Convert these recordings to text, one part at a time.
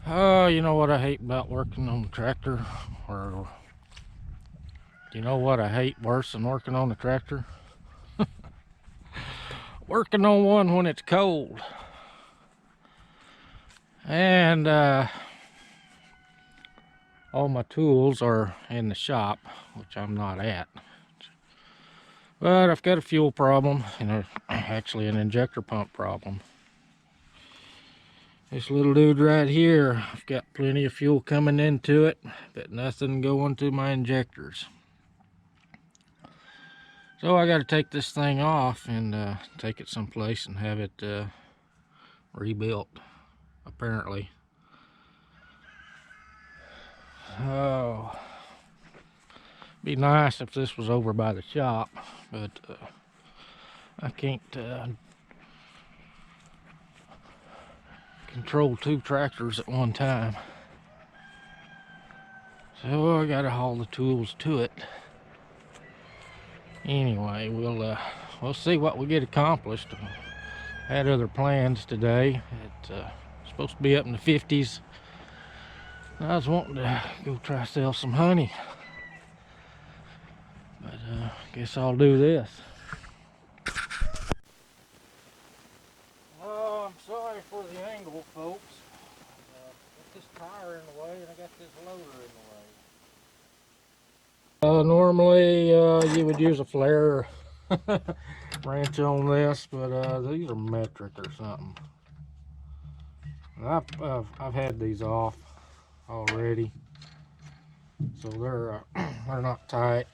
You know what I hate about working on the tractor? Or you know what I hate worse than working on the tractor? Working on one when it's cold. And all my tools are in the shop, which I'm not at. But I've got a fuel problem, and actually an injector pump problem. This little dude right here, I've got plenty of fuel coming into it, but nothing going to my injectors. So I got to take this thing off and take it someplace and have it rebuilt, apparently. Oh, be nice if this was over by the shop, but I can't control two tractors at one time. So I got to haul the tools to it. Anyway, we'll see what we get accomplished. I had other plans today. It's supposed to be up in the 50s. I was wanting to go try to sell some honey, but guess I'll do this. Oh, I'm sorry for the angle, folks. Got this tire in the way, and I got this loader in the way. Normally, you would use a flare wrench on this, but these are metric or something. I've had these off already, so they're not tight.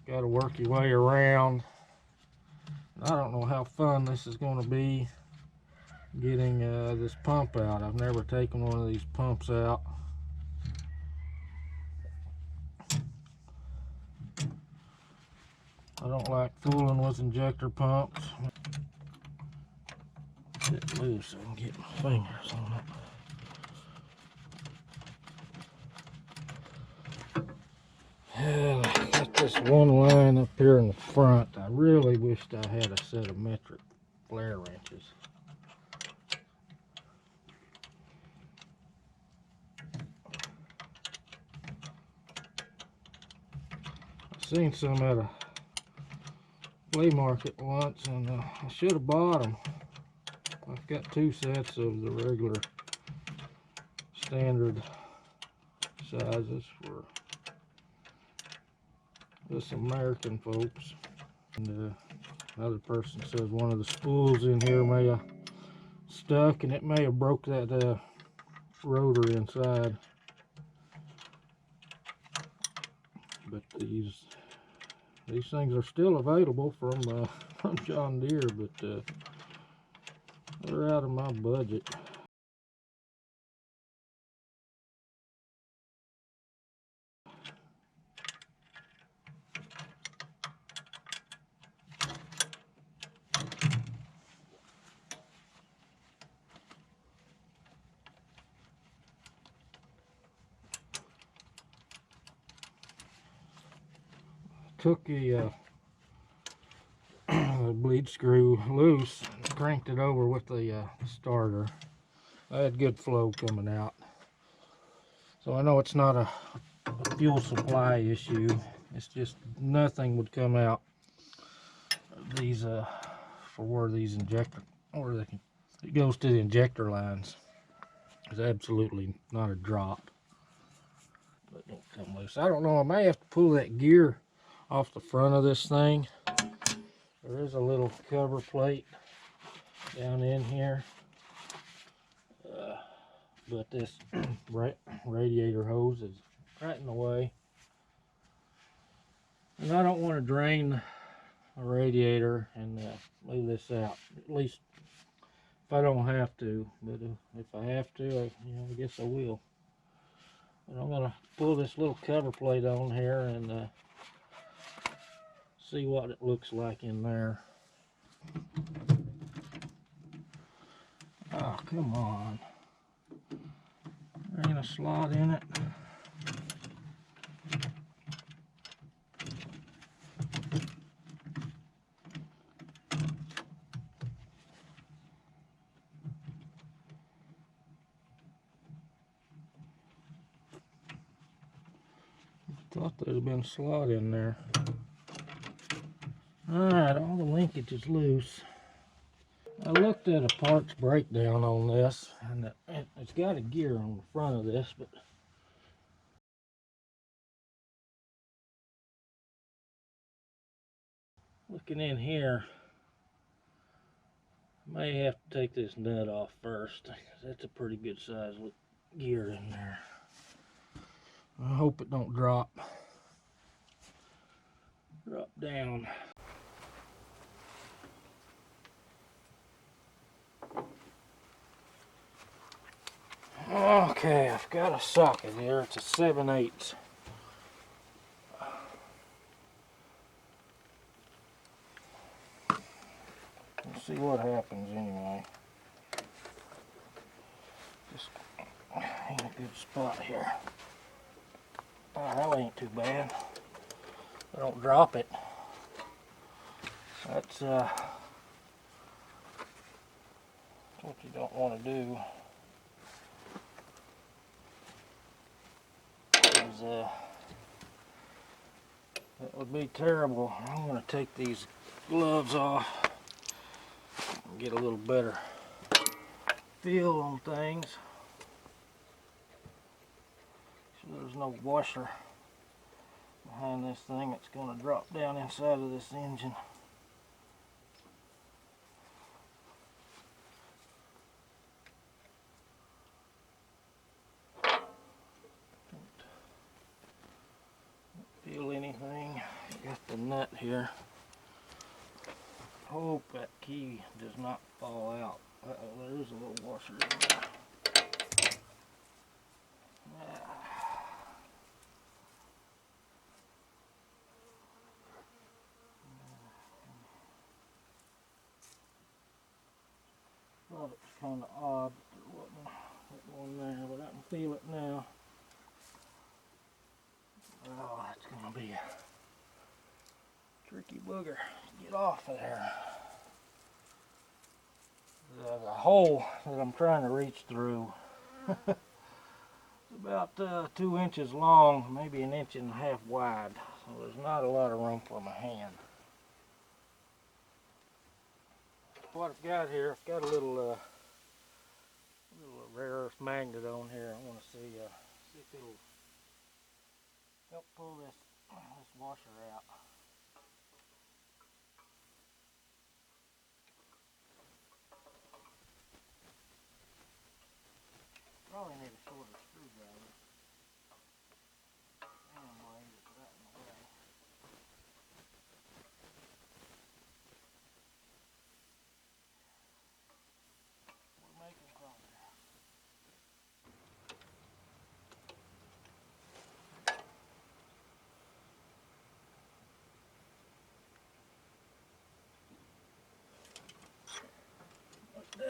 Got to work your way around. I don't know how fun this is going to be getting this pump out. I've never taken one of these pumps out. I don't like fooling with injector pumps. Get loose so I can get my fingers on it. And I got this one line up here in the front. I really wished I had a set of metric flare wrenches. I seen some at a flea market once, and I should have bought them. I've got two sets of the regular standard sizes for us American folks. And another person says one of the spools in here may have stuck, and it may have broke that rotor inside. But these things are still available from John Deere, but they're out of my budget. Took the bleed screw loose and cranked it over with the starter. I had good flow coming out, so I know it's not a fuel supply issue. It's just nothing would come out of these for where these injector, or it goes to the injector lines. There's absolutely not a drop. But don't come loose. I don't know, I may have to pull that gear off the front of this thing. There is a little cover plate down in here, but this radiator hose is right in the way, and I don't want to drain a radiator and move this out, at least if I don't have to. But if I have to, I guess I will. But I'm gonna pull this little cover plate on here and see what it looks like in there. Oh, come on. There ain't a slot in it. Thought there'd have been a slot in there. Alright, all the linkage is loose. I looked at a parts breakdown on this, and it's got a gear on the front of this, but looking in here, I may have to take this nut off first. That's a pretty good size gear in there. I hope it don't drop down. Okay, I've got a socket here. It's a 7/8. Let's see what happens anyway. Just in a good spot here. Oh, that ain't too bad. I don't drop it. That's what you don't want to do. That would be terrible. I'm going to take these gloves off and get a little better feel on things. So there's no washer behind this thing that's going to drop down inside of this engine. Feel anything. Got the nut here. Hope that key does not fall out. Uh-oh, there is a little washer in there. Thought it was kind of odd that there wasn't one there, but I can feel it now. Oh, that's going to be a tricky booger to get off of there. The hole that I'm trying to reach through is about 2 inches long, maybe 1.5 inches wide, so there's not a lot of room for my hand. What I've got here, I've got a little rare earth magnet on here. I want to see if it'll help pull this washer out. Probably need a shorter screwdriver. Anyway, it's right in the way. We're making progress.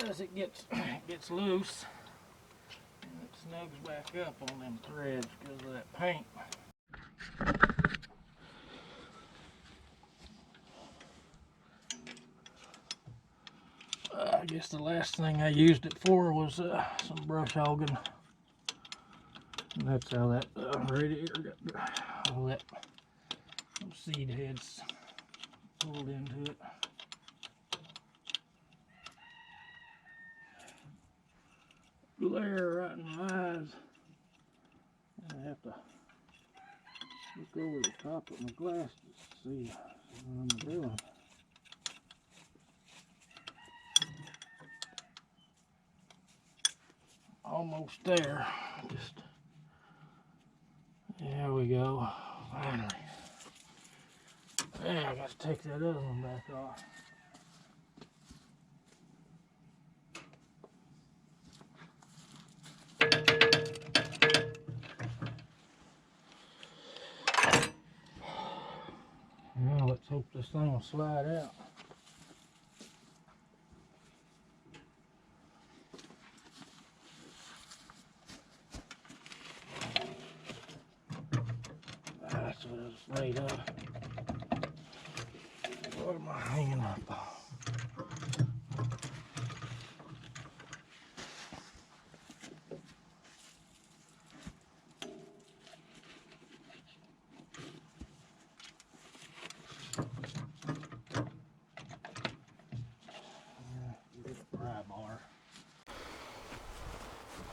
As it gets loose, and it snugs back up on them threads because of that paint. I guess the last thing I used it for was some brush hogging, and that's how that radiator got all that seed heads pulled into it. Glare right in my eyes. I have to look over the top of my glasses to see what I'm doing. Almost there. There we go. Finally. Yeah, I got to take that other one back off. Now let's hope this thing will slide out. That's what I was afraid of. What am I hanging up on?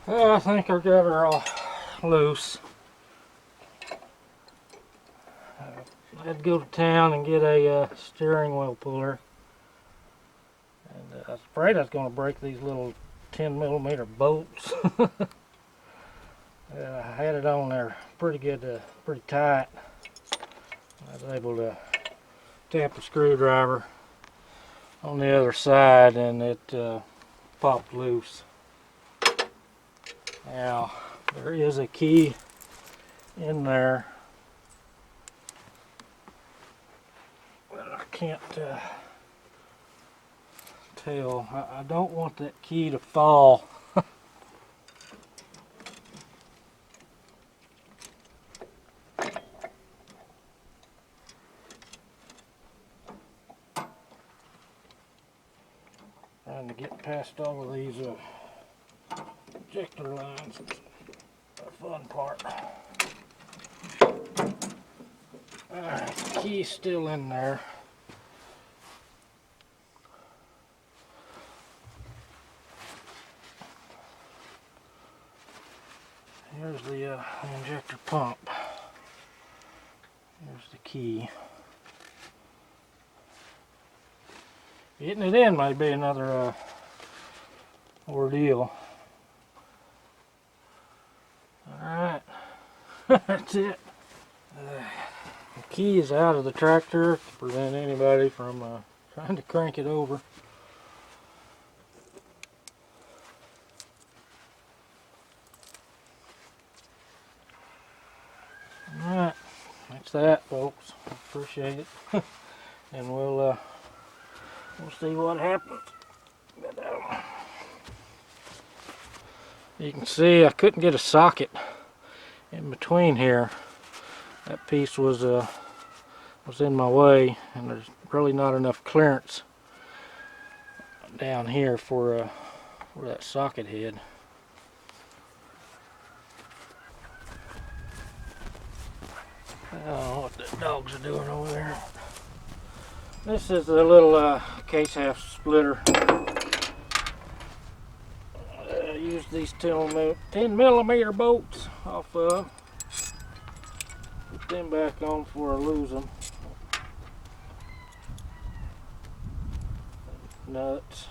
Well, I think I got her all loose. I had to go to town and get a steering wheel puller. And I was afraid I was going to break these little 10mm bolts. I had it on there pretty good, pretty tight. I was able to tap the screwdriver on the other side and it popped loose. Now, there is a key in there, but I can't tell. I don't want that key to fall. Trying to get past all of these injector lines is the fun part. Alright, the key's still in there. Here's the injector pump. Here's the key. Getting it in might be another ordeal. Alright, that's it. The key is out of the tractor to prevent anybody from trying to crank it over. Alright, that's that, folks. I appreciate it. And we'll see what happens. But, you can see I couldn't get a socket in between here. That piece was in my way, and there's really not enough clearance down here for that socket head. I don't know what the dogs are doing over there. This is a little case half splitter. I use these 10mm bolts off of. Put them back on before I lose them. Nuts.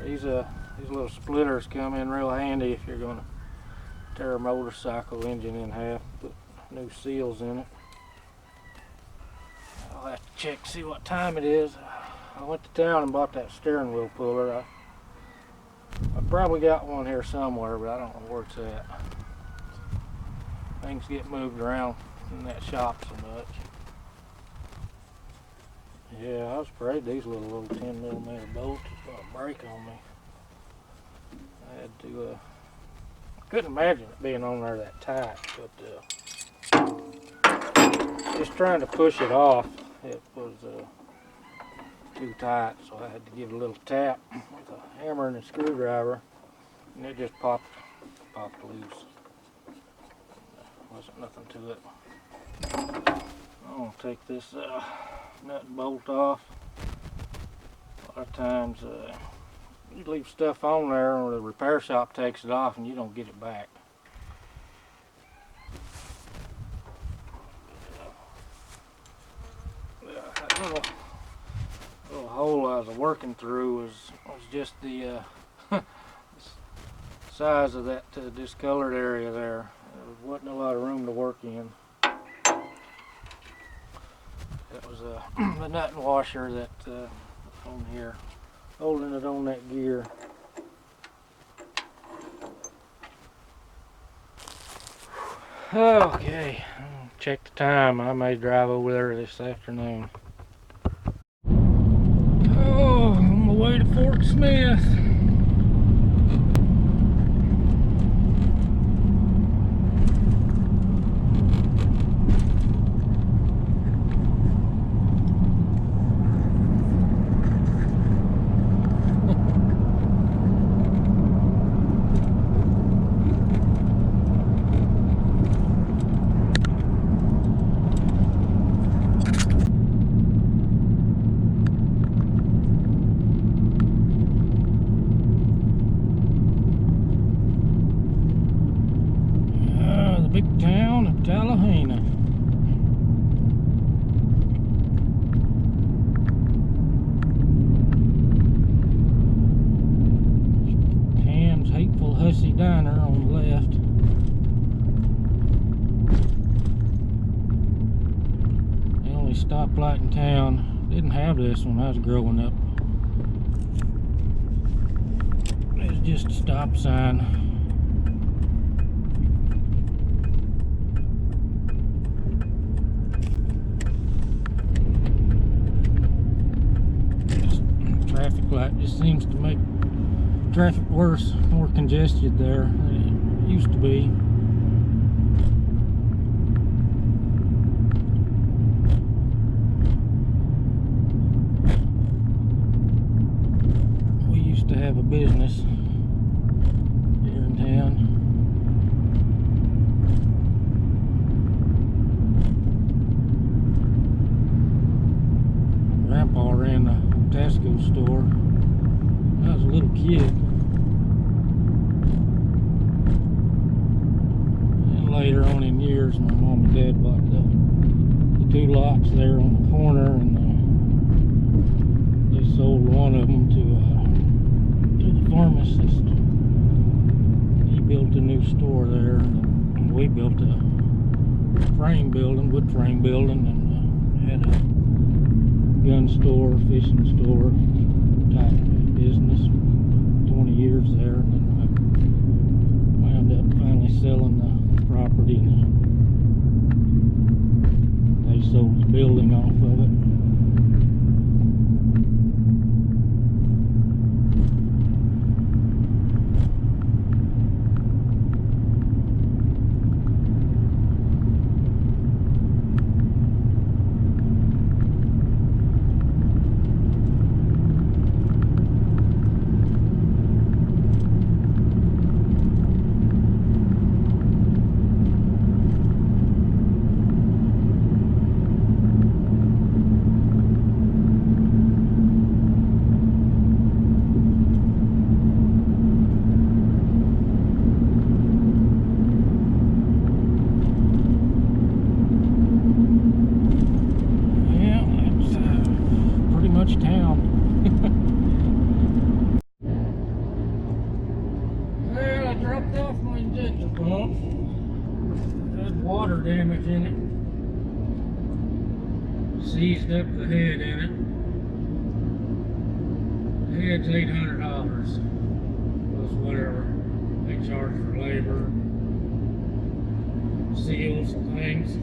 These little splitters come in real handy if you're going to tear a motorcycle engine in half. Put new seals in it. I'll have to check to see what time it is. I went to town and bought that steering wheel puller. I probably got one here somewhere, but I don't know where it's at. Things get moved around in that shop so much. Yeah, I was afraid these little 10mm bolts was going to break on me. I had to, couldn't imagine it being on there that tight, but just trying to push it off, it was too tight, so I had to give it a little tap with a hammer and a screwdriver, and it just popped loose. Wasn't nothing to it. I'm going to take this nut and bolt off. A lot of times you leave stuff on there or the repair shop takes it off and you don't get it back. That little hole I was working through was just the size of that discolored area there. There wasn't a lot of room to work in. That was the nut and washer that on here, holding it on that gear. Okay, check the time. I may drive over there this afternoon. Oh, on my way to Fort Smith. stoplight in town. Didn't have this when I was growing up. It's just a stop sign. Traffic light just seems to make traffic worse, more congested there than it used to be. We used to have a business here in town. Grandpa ran the Tesco store when I was a little kid. And later on in years, my mom and dad bought the 2 lots there on the corner, and they sold one of them to the pharmacist. He built a new store there, and we built a frame building, wood frame building, and had a gun store, fishing store type business. 20 years there, and then I wound up finally selling the property, and they sold the building off of it. Town. Well, I dropped off my injector pump. It had water damage in it. Seized up the head in it. The head's $800. Plus whatever they charge for labor, seals and things. It's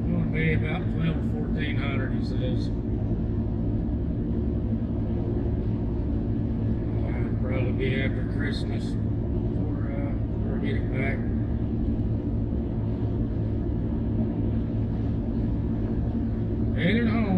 going to be about $1,200 or $1,400, he says. Probably be after Christmas or get it back. Headed home.